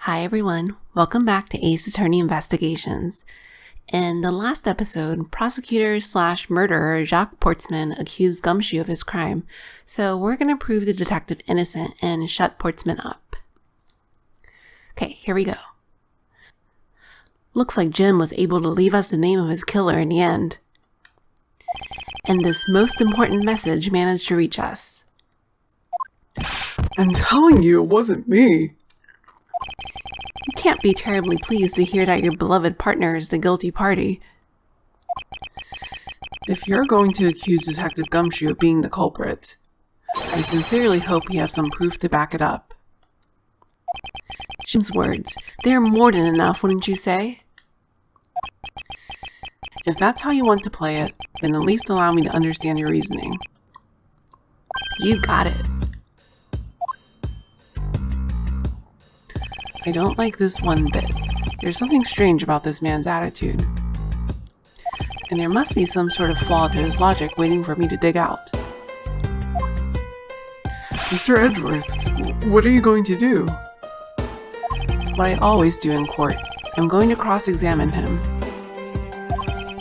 Hi everyone, welcome back to Ace Attorney Investigations. In the last episode, prosecutor/murderer Jacques Portsman accused Gumshoe of his crime, so we're going to prove the detective innocent and shut Portsman up. Okay, here we go. Looks like Jim was able to leave us the name of his killer in the end. And this most important message managed to reach us. I'm telling you, it wasn't me. You can't be terribly pleased to hear that your beloved partner is the guilty party. If you're going to accuse Detective Gumshoe of being the culprit, I sincerely hope you have some proof to back it up. Jim's words, they're more than enough, wouldn't you say? If that's how you want to play it, then at least allow me to understand your reasoning. You got it. I don't like this one bit. There's something strange about this man's attitude. And there must be some sort of flaw to his logic waiting for me to dig out. Mr. Edgeworth, what are you going to do? What I always do in court. I'm going to cross-examine him.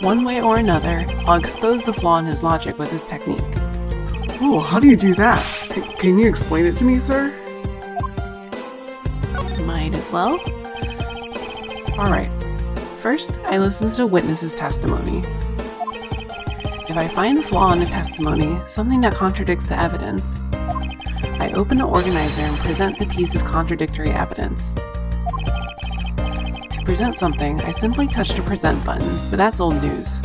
One way or another, I'll expose the flaw in his logic with this technique. Oh, how do you do that? Can you explain it to me, sir? Might as well. Alright. First, I listen to the witness's testimony. If I find a flaw in the testimony, something that contradicts the evidence, I open the organizer and present the piece of contradictory evidence. To present something, I simply touch the present button, but that's old news.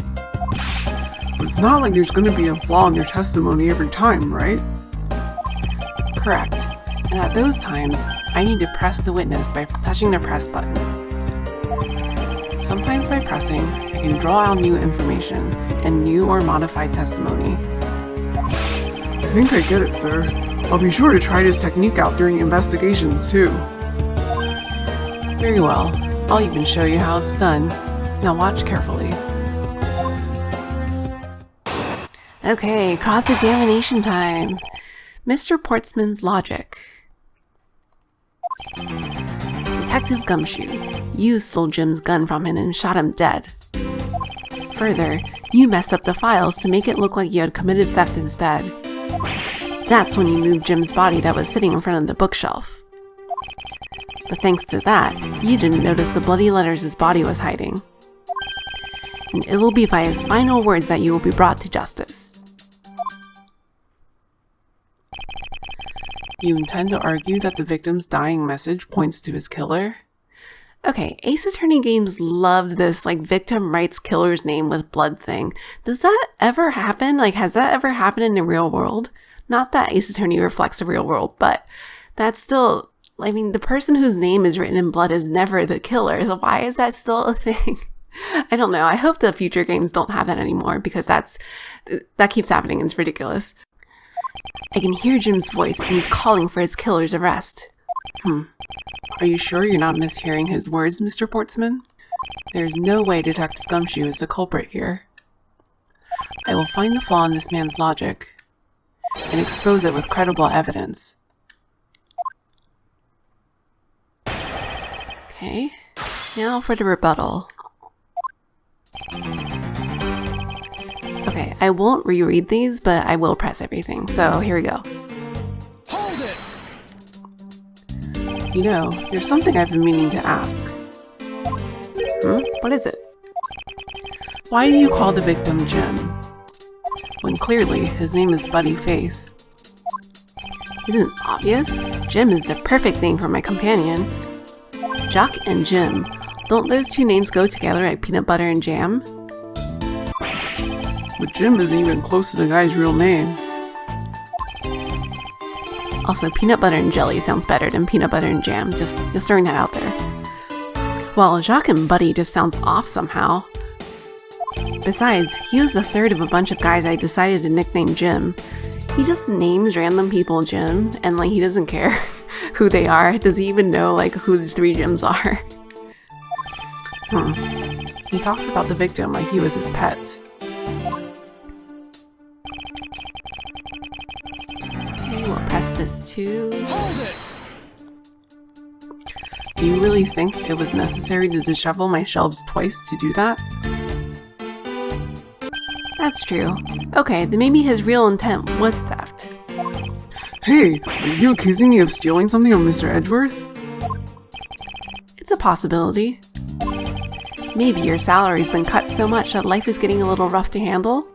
But it's not like there's going to be a flaw in your testimony every time, right? Correct. And at those times, I need to press the witness by touching the press button. Sometimes by pressing, I can draw out new information and new or modified testimony. I think I get it, sir. I'll be sure to try this technique out during investigations, too. Very well. I'll even show you how it's done. Now watch carefully. Okay, cross-examination time. Mr. Portsman's logic. Detective Gumshoe, you stole Jim's gun from him and shot him dead. Further, you messed up the files to make it look like you had committed theft instead. That's when you moved Jim's body that was sitting in front of the bookshelf. But thanks to that, you didn't notice the bloody letters his body was hiding. And it will be by his final words that you will be brought to justice. You intend to argue that the victim's dying message points to his killer? Okay, Ace Attorney games loved this, victim writes killer's name with blood thing. Does that ever happen? Has that ever happened in the real world? Not that Ace Attorney reflects the real world, but that's still, the person whose name is written in blood is never the killer, so why is that still a thing? I don't know. I hope the future games don't have that anymore, because that keeps happening and it's ridiculous. I can hear Jim's voice, and he's calling for his killer's arrest. Are you sure you're not mishearing his words, Mr. Portsman? There's no way Detective Gumshoe is the culprit here. I will find the flaw in this man's logic and expose it with credible evidence. Okay, now for the rebuttal. Okay, I won't reread these, but I will press everything, so here we go. Hold it! You know, there's something I've been meaning to ask. What is it? Why do you call the victim Jim, when clearly his name is Buddy Faith? Isn't it obvious? Jim is the perfect name for my companion. Jacques and Jim, don't those two names go together like peanut butter and jam? But Jim isn't even close to the guy's real name. Also, peanut butter and jelly sounds better than peanut butter and jam, just throwing that out there. Well, Jacques and Buddy just sounds off somehow. Besides, he was the third of a bunch of guys I decided to nickname Jim. He just names random people Jim, and he doesn't care who they are. Does he even know who the three Jims are? He talks about the victim like he was his pet. Okay, we'll press this too. Hold it! Do you really think it was necessary to dishevel my shelves twice to do that? That's true. Okay, then maybe his real intent was theft. Hey, are you accusing me of stealing something from Mr. Edgeworth? It's a possibility. Maybe your salary's been cut so much that life is getting a little rough to handle.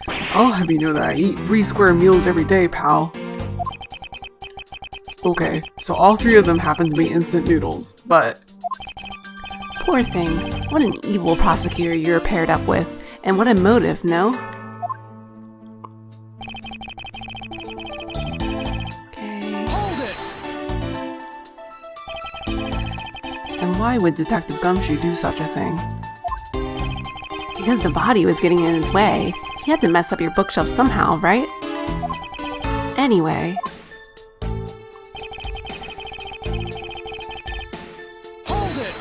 I'll have you know that I eat 3 square meals every day, pal. Okay, so all 3 of them happen to be instant noodles, but... Poor thing. What an evil prosecutor you're paired up with. And what a motive, no? Okay. Hold it! And why would Detective Gumshoe do such a thing? Because the body was getting in his way. He had to mess up your bookshelf somehow, right? Anyway. Hold it!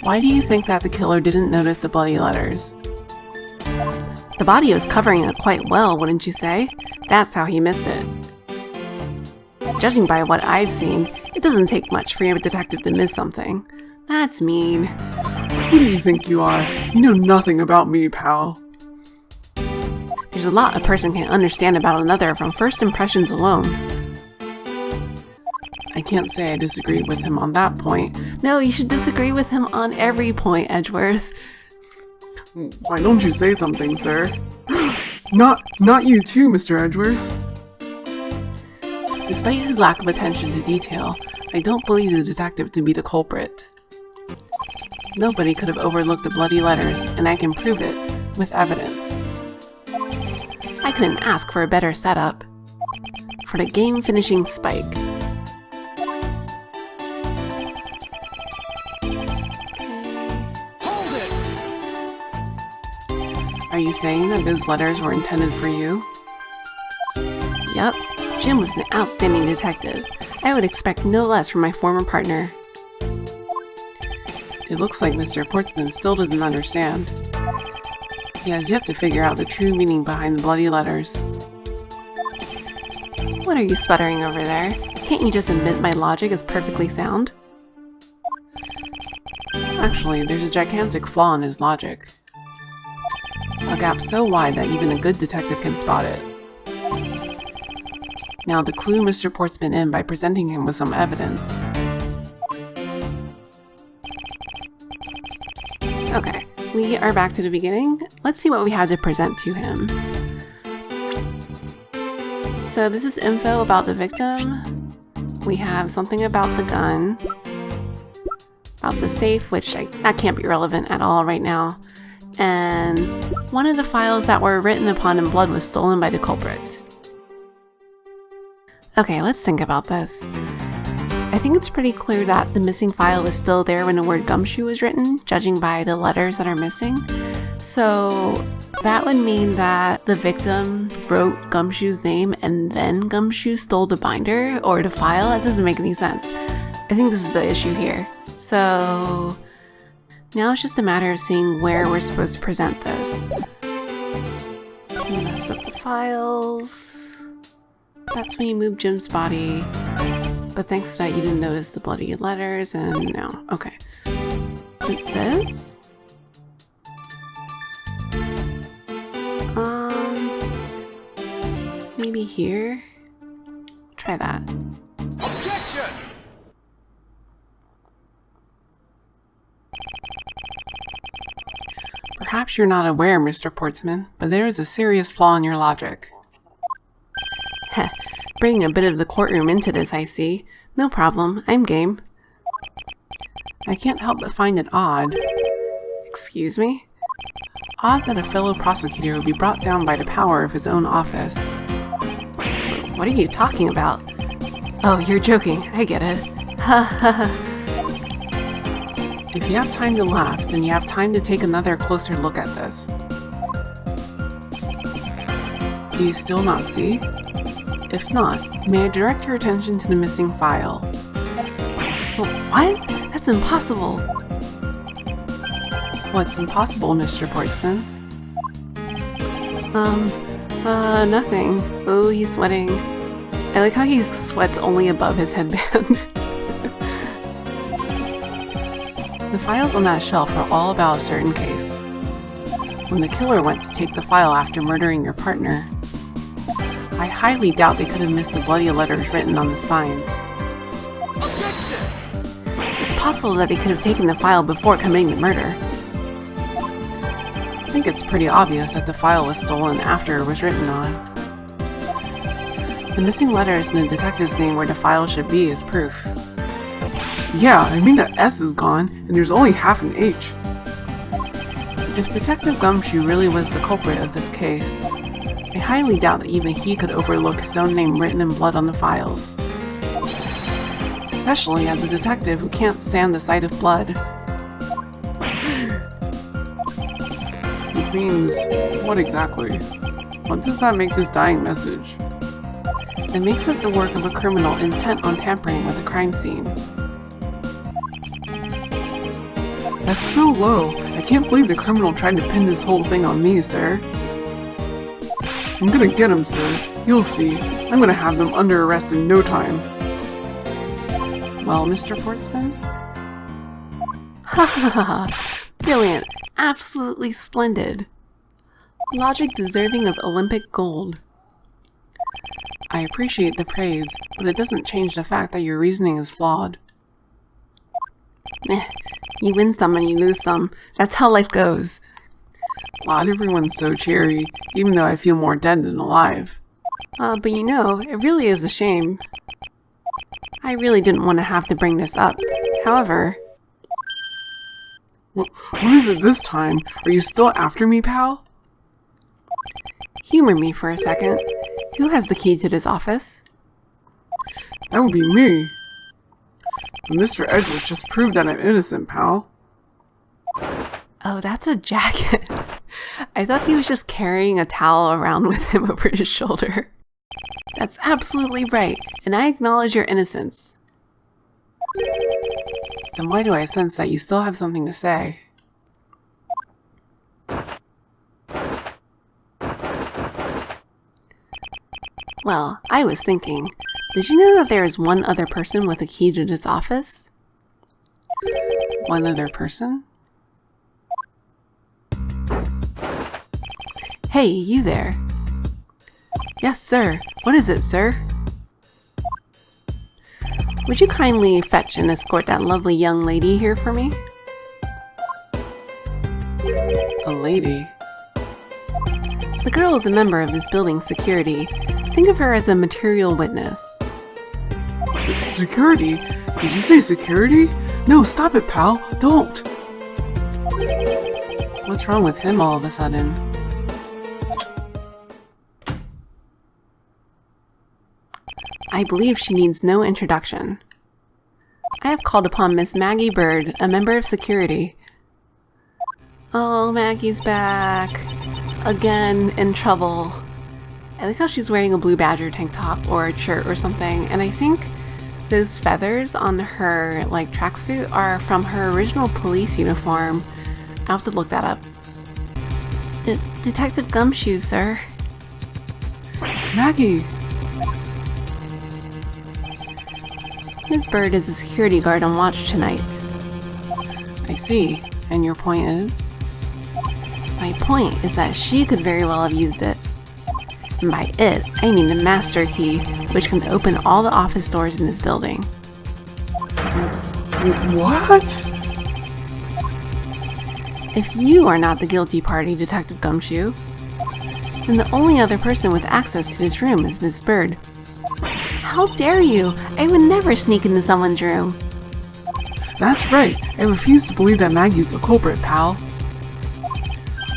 Why do you think that the killer didn't notice the bloody letters? The body was covering it quite well, wouldn't you say? That's how he missed it. Judging by what I've seen, it doesn't take much for your detective to miss something. That's mean. Who do you think you are? You know nothing about me, pal. There's a lot a person can understand about another from first impressions alone. I can't say I disagreed with him on that point. No, you should disagree with him on every point, Edgeworth. Why don't you say something, sir? Not you too, Mr. Edgeworth. Despite his lack of attention to detail, I don't believe the detective to be the culprit. Nobody could have overlooked the bloody letters, and I can prove it with evidence. I couldn't ask for a better setup. For the game-finishing spike. Hold it! Are you saying that those letters were intended for you? Yup, Jim was an outstanding detective. I would expect no less from my former partner. It looks like Mr. Portsman still doesn't understand. He has yet to figure out the true meaning behind the bloody letters. What are you sputtering over there? Can't you just admit my logic is perfectly sound? Actually, there's a gigantic flaw in his logic. A gap so wide that even a good detective can spot it. Now to clue Mr. Portsman in by presenting him with some evidence. Okay, we are back to the beginning. Let's see what we have to present to him. So this is info about the victim. We have something about the gun. About the safe, which that can't be relevant at all right now. And one of the files that were written upon in blood was stolen by the culprit. Okay, let's think about this. I think it's pretty clear that the missing file was still there when the word Gumshoe was written, judging by the letters that are missing. So that would mean that the victim wrote Gumshoe's name and then Gumshoe stole the binder or the file. That doesn't make any sense. I think this is the issue here. So now it's just a matter of seeing where we're supposed to present this. You messed up the files. That's when you moved Jim's body. But thanks to that, you didn't notice the bloody letters, and no. Okay. Is it this? Maybe here? Try that. Objection! Perhaps you're not aware, Mr. Portsman, but there is a serious flaw in your logic. Heh. Bringing a bit of the courtroom into this, I see. No problem, I'm game. I can't help but find it odd. Excuse me? Odd that a fellow prosecutor would be brought down by the power of his own office. What are you talking about? Oh, you're joking. I get it. Ha ha ha. If you have time to laugh, then you have time to take another closer look at this. Do you still not see? If not, may I direct your attention to the missing file? What? That's impossible. What's impossible, Mr. Portsman? Nothing. Oh, he's sweating. I like how he sweats only above his headband. The files on that shelf are all about a certain case. When the killer went to take the file after murdering your partner, I highly doubt they could have missed the bloody letters written on the spines. It's possible that they could have taken the file before committing the murder. I think it's pretty obvious that the file was stolen after it was written on. The missing letters and the detective's name where the file should be is proof. Yeah, I mean the S is gone, and there's only half an H. If Detective Gumshoe really was the culprit of this case, I highly doubt that even he could overlook his own name written in blood on the files. Especially as a detective who can't stand the sight of blood. Which means, what exactly? What does that make this dying message? It makes it the work of a criminal intent on tampering with a crime scene. That's so low. I can't believe the criminal tried to pin this whole thing on me, sir. I'm gonna get him, sir. You'll see. I'm gonna have them under arrest in no time. Well, Mr. Portsman? Ha ha ha ha. Brilliant. Absolutely splendid. Logic deserving of Olympic gold. I appreciate the praise, but it doesn't change the fact that your reasoning is flawed. Meh. You win some and you lose some. That's how life goes. Glad everyone's so cheery, even though I feel more dead than alive. But you know, it really is a shame. I really didn't want to have to bring this up. However... What is it this time? Are you still after me, pal? Humor me for a second. Who has the key to this office? That would be me. But Mr. Edgeworth just proved that I'm innocent, pal. Oh, that's a jacket. I thought he was just carrying a towel around with him over his shoulder. That's absolutely right, and I acknowledge your innocence. Then why do I sense that you still have something to say? Well, I was thinking, did you know that there is one other person with a key to this office? One other person? Hey, you there. Yes, sir. What is it, sir? Would you kindly fetch and escort that lovely young lady here for me? A lady? The girl is a member of this building's security. Think of her as a material witness. Security? Did you say security? No, stop it, pal. Don't. What's wrong with him all of a sudden? I believe she needs no introduction. I have called upon Miss Maggie Byrde, a member of security. Oh, Maggie's back. Again, in trouble. I like how she's wearing a blue badger tank top or a shirt or something, and I think those feathers on her, like, tracksuit are from her original police uniform. I'll have to look that up. Detective Gumshoe, sir. Maggie! Miss Byrde is a security guard on watch tonight. I see. And your point is? My point is that she could very well have used it. And by it, I mean the master key, which can open all the office doors in this building. What? If you are not the guilty party, Detective Gumshoe, then the only other person with access to this room is Miss Byrde. How dare you! I would never sneak into someone's room. That's right. I refuse to believe that Maggie's the culprit, pal.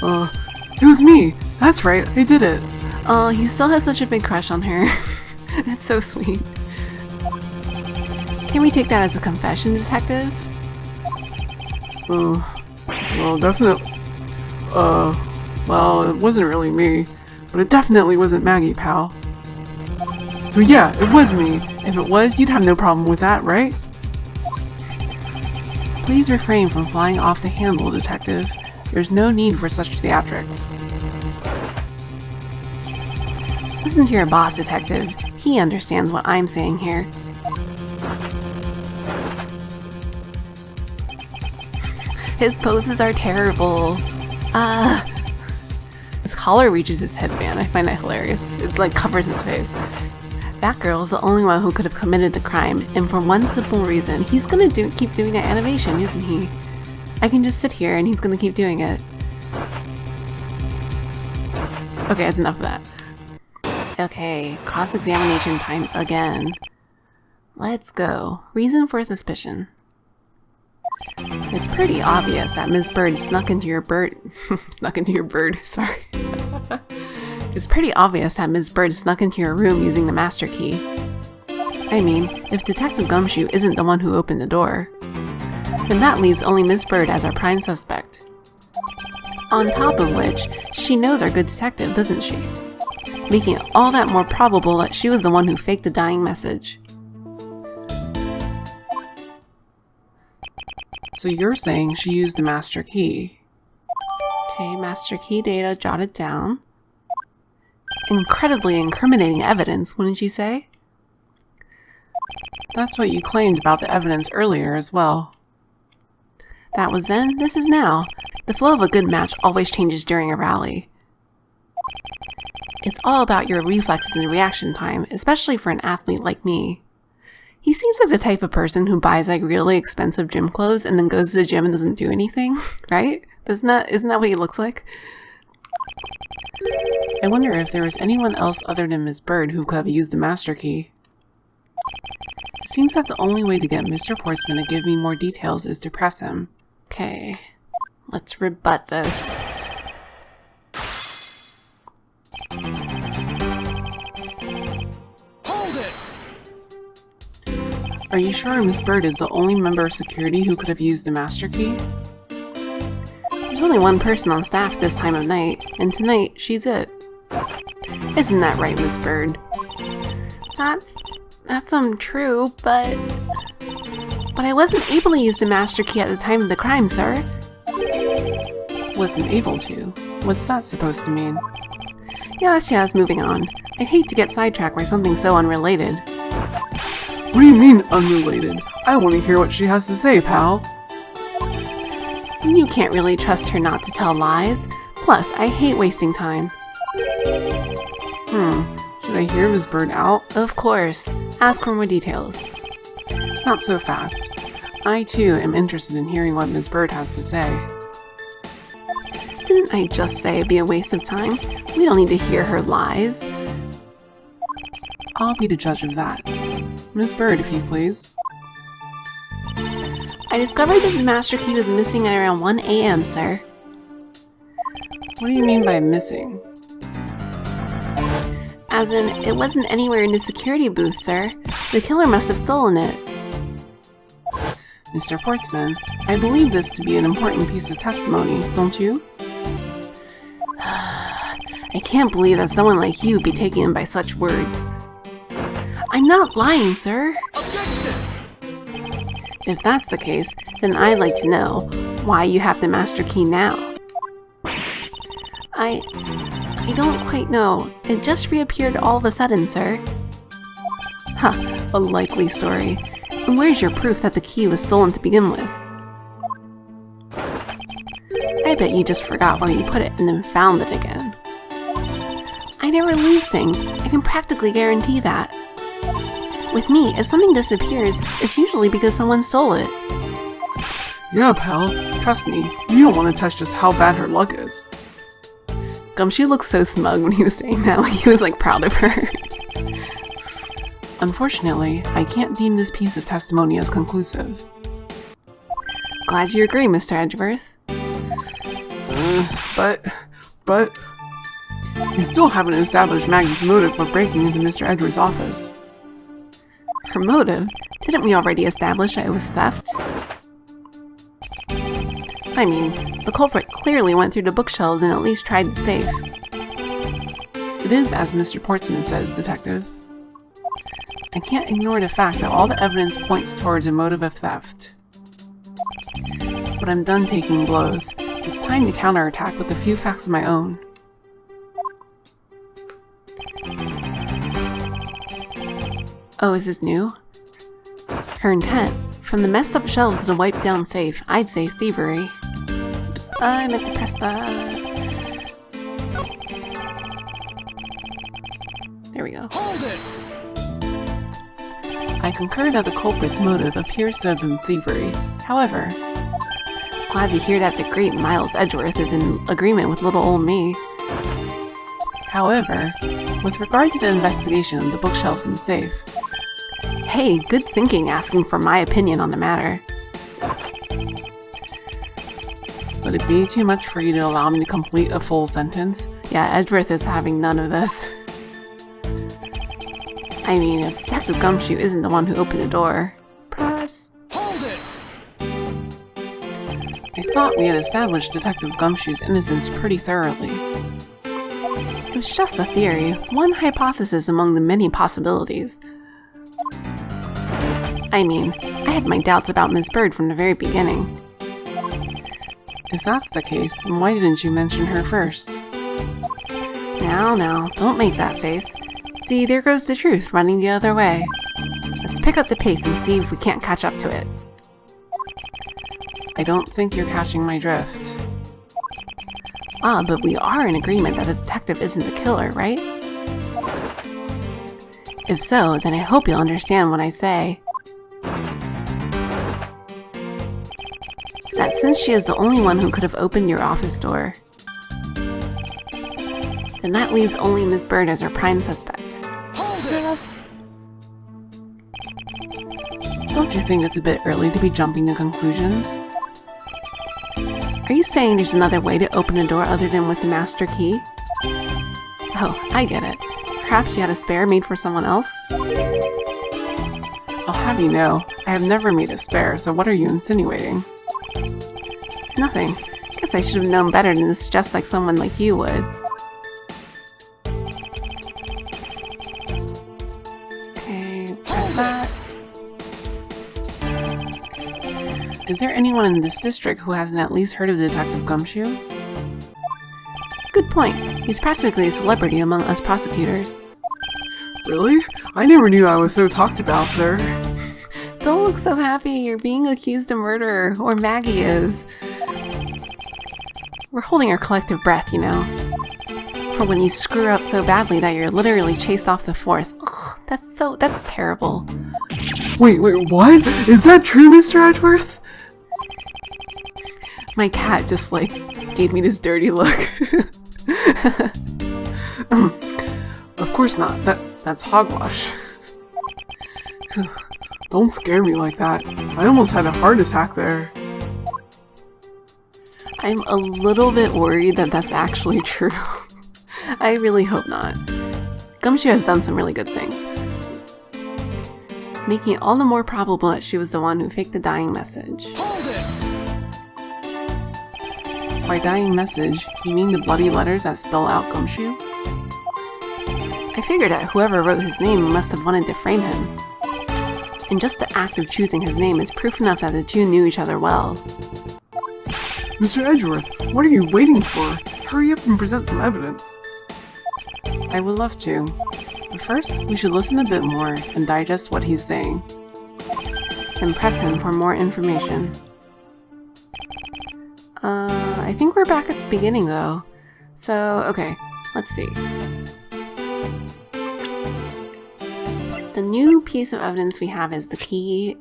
It was me. That's right. I did it. Oh, he still has such a big crush on her. It's so sweet. Can we take that as a confession, Detective? Well, definitely. Well, it wasn't really me, but it definitely wasn't Maggie, pal. So yeah, it was me. If it was, you'd have no problem with that, right? Please refrain from flying off the handle, Detective. There's no need for such theatrics. Listen to your boss, Detective. He understands what I'm saying here. His poses are terrible. His collar reaches his headband. I find that hilarious. It like covers his face. That girl is the only one who could have committed the crime, and for one simple reason, he's gonna keep doing that animation, isn't he? I can just sit here and he's gonna keep doing it. Okay, that's enough of that. Okay, cross-examination time again. Let's go. Reason for suspicion. It's pretty obvious that Ms. Byrde snuck into your bird. Sorry. It's pretty obvious that Ms. Byrde snuck into your room using the master key. I mean, if Detective Gumshoe isn't the one who opened the door, then that leaves only Ms. Byrde as our prime suspect. On top of which, she knows our good detective, doesn't she? Making it all that more probable that she was the one who faked the dying message. So you're saying she used the master key? Okay, master key data jotted down. Incredibly incriminating evidence, wouldn't you say? That's what you claimed about the evidence earlier as well. That was then, this is now. The flow of a good match always changes during a rally. It's all about your reflexes and reaction time, especially for an athlete like me. He seems like the type of person who buys like really expensive gym clothes and then goes to the gym and doesn't do anything, right? Isn't that what he looks like? I wonder if there was anyone else other than Ms. Byrde who could have used the master key. It seems that the only way to get Mr. Portsman to give me more details is to press him. Okay, let's rebut this. Are you sure Ms. Byrde is the only member of security who could have used the master key? There's only one person on staff at this time of night, and tonight she's it. Isn't that right, Miss Byrde? That's true, but I wasn't able to use the master key at the time of the crime, sir. Wasn't able to? What's that supposed to mean? Yes, moving on. I'd hate to get sidetracked by something so unrelated. What do you mean, unrelated? I want to hear what she has to say, pal. You can't really trust her not to tell lies. Plus, I hate wasting time. Should I hear Ms. Byrde out? Of course. Ask for more details. Not so fast. I, too, am interested in hearing what Ms. Byrde has to say. Didn't I just say it'd be a waste of time? We don't need to hear her lies. I'll be the judge of that. Ms. Byrde, if you please. I discovered that the master key was missing at around 1 a.m., sir. What do you mean by missing? As in, it wasn't anywhere in the security booth, sir. The killer must have stolen it. Mr. Portsman, I believe this to be an important piece of testimony, don't you? I can't believe that someone like you be taken in by such words. I'm not lying, sir. If that's the case, then I'd like to know why you have the master key now. I don't quite know. It just reappeared all of a sudden, sir. Ha, a likely story. And where's your proof that the key was stolen to begin with? I bet you just forgot where you put it and then found it again. I never lose things. I can practically guarantee that. With me, if something disappears, it's usually because someone stole it. Yeah, pal. Trust me, you don't want to test just how bad her luck is. Gumshoe looked so smug when he was saying that, like he was like proud of her. Unfortunately, I can't deem this piece of testimony as conclusive. Glad you agree, Mr. Edgeworth. But... You still haven't established Maggie's motive for breaking into Mr. Edgeworth's office. Her motive? Didn't we already establish that it was theft? I mean, the culprit clearly went through the bookshelves and at least tried the safe. It is as Mr. Portsman says, Detective. I can't ignore the fact that all the evidence points towards a motive of theft. But I'm done taking blows. It's time to counterattack with a few facts of my own. Oh, is this new? Her intent. From the messed up shelves to the wiped down safe, I'd say thievery. Oops, I meant to press that. There we go. Hold it! I concur that the culprit's motive appears to have been thievery. However, Glad to hear that the great Miles Edgeworth is in agreement with little old me. However, with regard to the investigation of the bookshelves in the safe, Hey, good thinking asking for my opinion on the matter. would it be too much for you to allow me to complete a full sentence? Yeah, Edgeworth is having none of this. I mean, if Detective Gumshoe isn't the one who opened the door. Press. Hold it! I thought we had established Detective Gumshoe's innocence pretty thoroughly. It was just a theory, one hypothesis among the many possibilities. I mean, I had my doubts about Miss Byrde from the very beginning. If that's the case, then why didn't you mention her first? Now, don't make that face. See, there goes the truth running the other way. Let's pick up the pace and see if we can't catch up to it. I don't think you're catching my drift. Ah, but we are in agreement that the detective isn't the killer, right? If so, then I hope you'll understand when I say that since she is the only one who could have opened your office door, then that leaves only Miss Byrde as our prime suspect. Yes. Don't you think it's a bit early to be jumping to conclusions? Are you saying there's another way to open a door other than with the master key? Oh, I get it. Perhaps you had a spare made for someone else? I'll have you know, I have never made a spare, so what are you insinuating? Nothing. Guess I should have known better than to suggest like someone like you would. Okay, press that. Is there anyone in this district who hasn't at least heard of Detective Gumshoe? Good point. He's practically a celebrity among us prosecutors. Really? I never knew I was so talked about, sir. Don't look so happy. You're being accused of murder, or Maggie is. We're holding our collective breath, you know. For when you screw up so badly that you're literally chased off the force. Ugh, that's terrible. Wait, what? Is that true, Mr. Edgeworth? My cat just, gave me this dirty look. Of course not. That's hogwash. Don't scare me like that. I almost had a heart attack there. I'm a little bit worried that that's actually true. I really hope not. Gumshoe has done some really good things, making it all the more probable that she was the one who faked the dying message. Hold it! By dying message, you mean the bloody letters that spell out Gumshoe? I figured that whoever wrote his name must have wanted to frame him. And just the act of choosing his name is proof enough that the two knew each other well. Mr. Edgeworth, what are you waiting for? Hurry up and present some evidence. I would love to. But first, we should listen a bit more and digest what he's saying. And press him for more information. I think we're back at the beginning though. So, okay, let's see. The new piece of evidence we have is the key.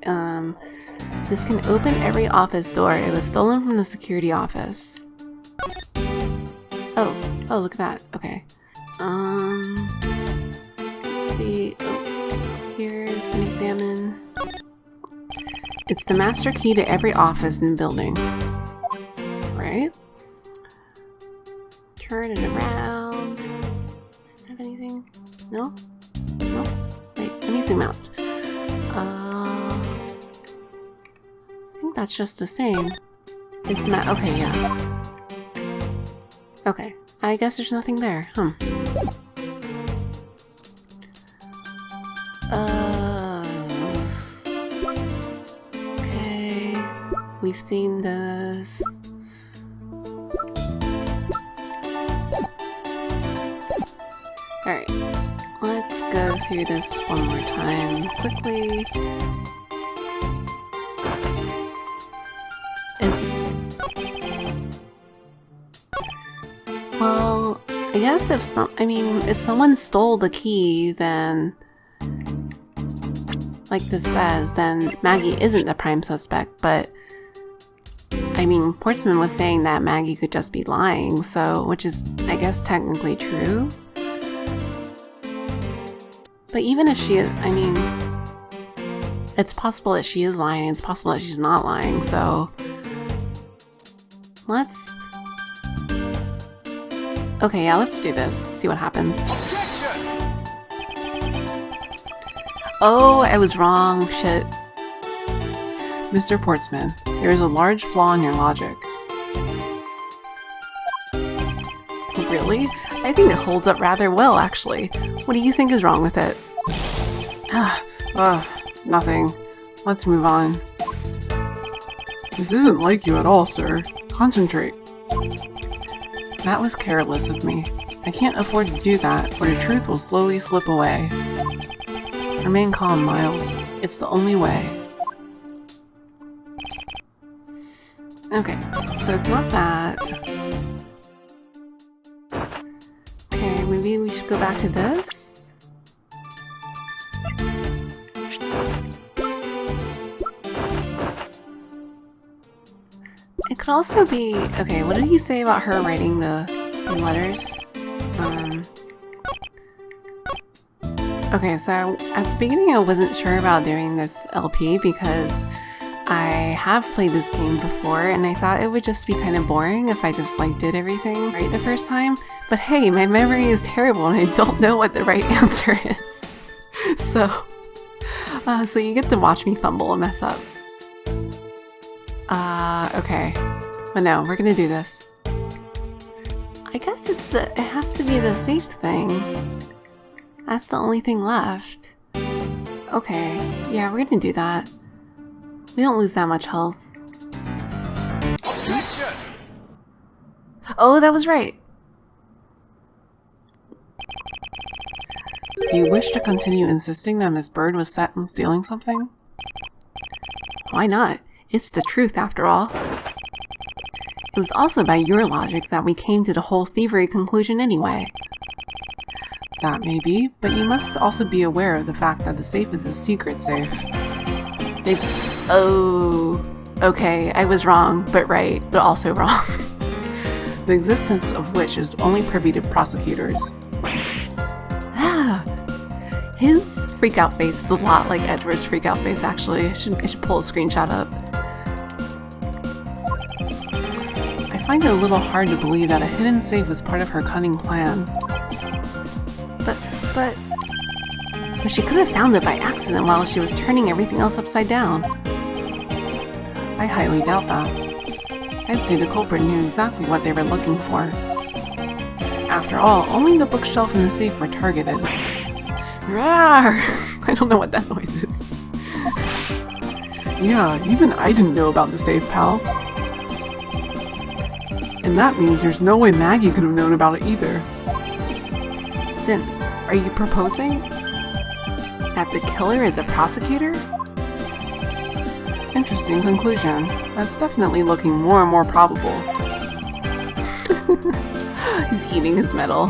This can open every office door. It was stolen from the security office. Oh, look at that. Okay. Let's see. Oh, here's an examine. It's the master key to every office in the building. Right? Turn it around. Does it have anything? No? No? Wait, let me zoom out. I think that's just the same. It's the okay, yeah. Okay, I guess there's nothing there. Okay. We've seen this. Alright, let's go through this one more time quickly. Well, I guess if someone stole the key, then, like this says, then Maggie isn't the prime suspect, but I mean, Portsman was saying that Maggie could just be lying, so, which is, I guess, technically true. But even if she is, I mean, it's possible that she is lying, it's possible that she's not lying, so let's... Okay, yeah, let's do this. See what happens. Oh, I was wrong. Shit. Mr. Portsman, there is a large flaw in your logic. Really? I think it holds up rather well, actually. What do you think is wrong with it? Nothing. Let's move on. This isn't like you at all, sir. Concentrate. That was careless of me. I can't afford to do that, or the truth will slowly slip away. Remain calm, Miles. It's the only way. Okay, so it's not that. Okay, maybe we should go back to this? It could also be... Okay, what did he say about her writing the letters? Okay, so at the beginning I wasn't sure about doing this LP because I have played this game before and I thought it would just be kind of boring if I just like did everything right the first time. But hey, my memory is terrible and I don't know what the right answer is. So you get to watch me fumble and mess up. Okay. But no, we're gonna do this. I guess it has to be the safe thing. That's the only thing left. Okay, yeah, we're gonna do that. We don't lose that much health. Oh, that was right! Do you wish to continue insisting that Miss Byrde was set on stealing something? Why not? It's the truth, after all. It was also by your logic that we came to the whole thievery conclusion anyway. That may be, but you must also be aware of the fact that the safe is a secret safe. Oh, okay, I was wrong, but right, but also wrong. The existence of which is only privy to prosecutors. His freak-out face is a lot like Edward's freak-out face, actually. I should pull a screenshot up. I find it a little hard to believe that a hidden safe was part of her cunning plan. But she could have found it by accident while she was turning everything else upside down. I highly doubt that. I'd say the culprit knew exactly what they were looking for. After all, only the bookshelf and the safe were targeted. Rawr! I don't know what that noise is. Yeah, even I didn't know about the safe, pal. And that means there's no way Maggie could have known about it either. Then, are you proposing that the killer is a prosecutor? Interesting conclusion. That's definitely looking more and more probable. He's eating his medal.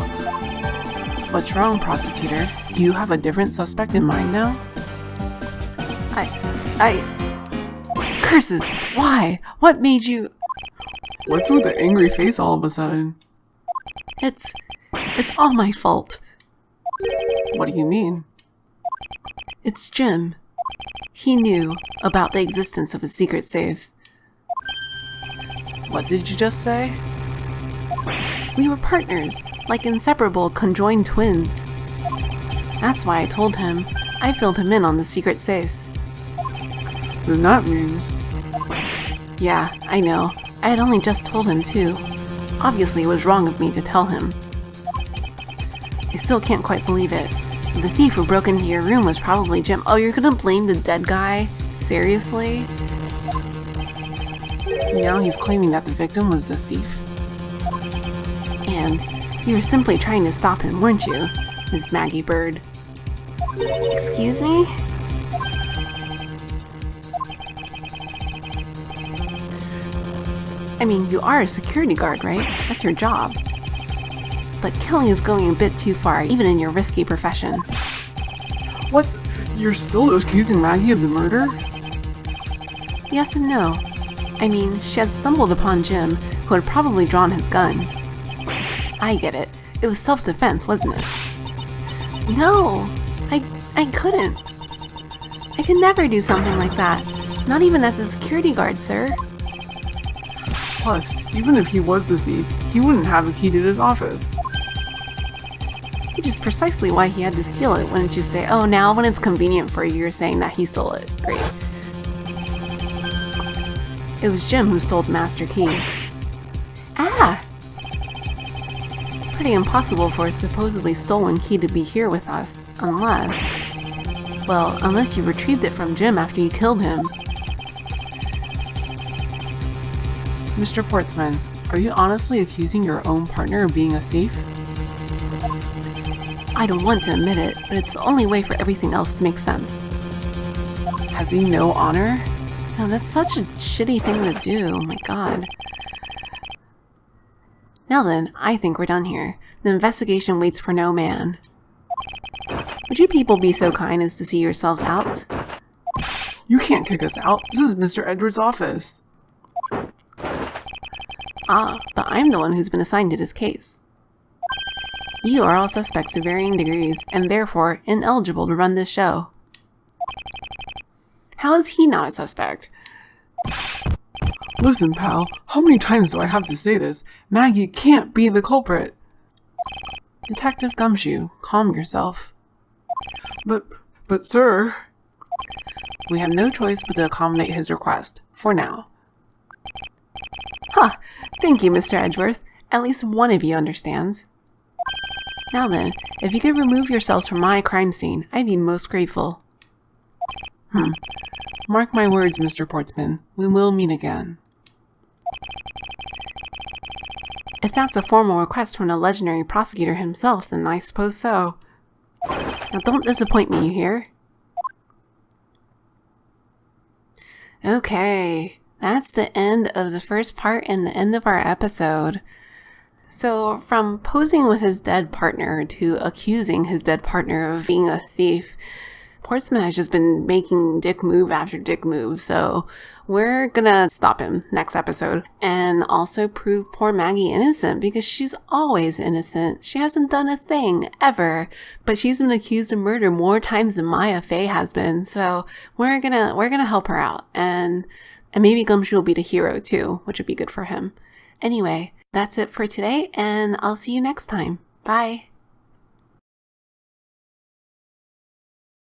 What's wrong, prosecutor? Do you have a different suspect in mind now? Curses! Why? What made you... What's with the angry face all of a sudden? It's all my fault. What do you mean? It's Jim. He knew about the existence of his secret safes. What did you just say? We were partners, like inseparable conjoined twins. That's why I told him. I filled him in on the secret safes. Then that means... Yeah, I know. I had only just told him too. Obviously it was wrong of me to tell him. I still can't quite believe it. The thief who broke into your room was probably Jim. Oh, you're gonna blame the dead guy? Seriously? Now he's claiming that the victim was the thief. And you were simply trying to stop him, weren't you, Miss Maggie Byrde? Excuse me? I mean, you are a security guard, right? That's your job. But killing is going a bit too far, even in your risky profession. What? You're still accusing Maggie of the murder? Yes and no. I mean, she had stumbled upon Jim, who had probably drawn his gun. I get it. It was self-defense, wasn't it? No! I couldn't. I could never do something like that. Not even as a security guard, sir. Plus, even if he was the thief, he wouldn't have a key to his office. Which is precisely why he had to steal it, wouldn't you say? Oh, now when it's convenient for you, you're saying that he stole it. Great. It was Jim who stole the master key. Ah! Pretty impossible for a supposedly stolen key to be here with us, unless you retrieved it from Jim after you killed him. Mr. Portsman, are you honestly accusing your own partner of being a thief? I don't want to admit it, but it's the only way for everything else to make sense. Has he no honor? No, that's such a shitty thing to do, oh my god. Now then, I think we're done here. The investigation waits for no man. Would you people be so kind as to see yourselves out? You can't kick us out. This is Mr. Edwards' office. Ah, but I'm the one who's been assigned to this case. You are all suspects to varying degrees, and therefore ineligible to run this show. How is he not a suspect? Listen, pal, how many times do I have to say this? Maggie can't be the culprit. Detective Gumshoe, calm yourself. But sir... We have no choice but to accommodate his request, for now. Huh, thank you, Mr. Edgeworth. At least one of you understands. Now then, if you could remove yourselves from my crime scene, I'd be most grateful. Mark my words, Mr. Portsman. We will meet again. If that's a formal request from the legendary prosecutor himself, then I suppose so. Now don't disappoint me, you hear? Okay, that's the end of the first part and the end of our episode. So, from posing with his dead partner to accusing his dead partner of being a thief, Portsman has just been making dick move after dick move, so we're gonna stop him next episode and also prove poor Maggie innocent because she's always innocent. She hasn't done a thing, ever, but she's been accused of murder more times than Maya Fey has been, so we're gonna help her out, and maybe Gumshoe will be the hero too, which would be good for him. Anyway, that's it for today, and I'll see you next time. Bye!